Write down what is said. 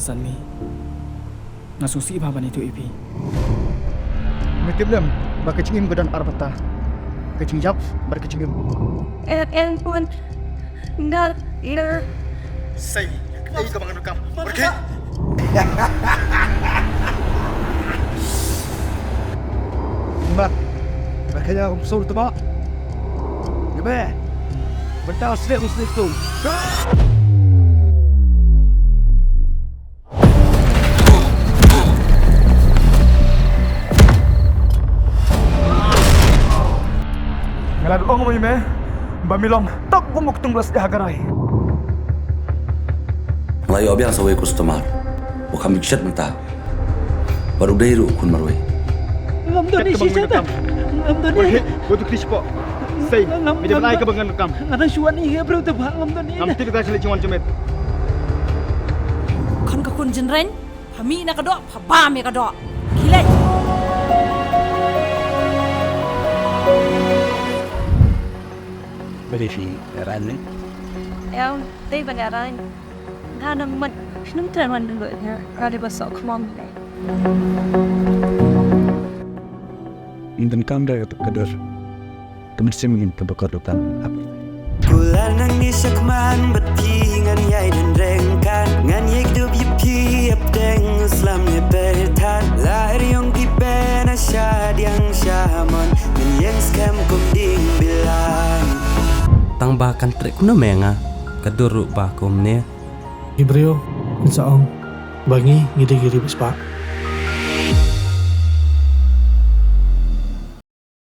Sanmi ngasusi baban itu ipi. Mitiblam bakicingim godan arbata. Kecing jap berkecingim. And pun nggak ir Say, ay ka mga rekam. Pergi. Mbak, makanya suruh tebak. Gimana? Bentar sedek tu. Ngalad ong mo yun Bamilong, tak bumuk tunglas dihagaray. Malayo abiyang sa way customer. Wakam bigshat mata. Baru dahiro kun marway. Ngamdani si Sata. Ngamdani. Butuh kris po. Say, medyo malay ka bang rekam? Ada suan iya bro tu bang ngamdani. Namti kita sila cuman cumet. Kon ka kun jenren, hami na kadok, habami kadok. Kilay. Berifi Rani. em đây bạn đã nói ha nó mình nó trở thành một người ra đi vào sổ không này Intan kamera kadur. Temen simingin kebakar lutan. Bulan nang nisak man bati ngan yai dan rengkan ngan yek dub yipi ap deng Islam ne bertan lahir yong ki ben asyad yang syamon ngan yang skam kum ding bilang Tambahkan trik kuna menga kaduruk bakum ne. Ibrio, insaong, bangi ngide-giri bispa.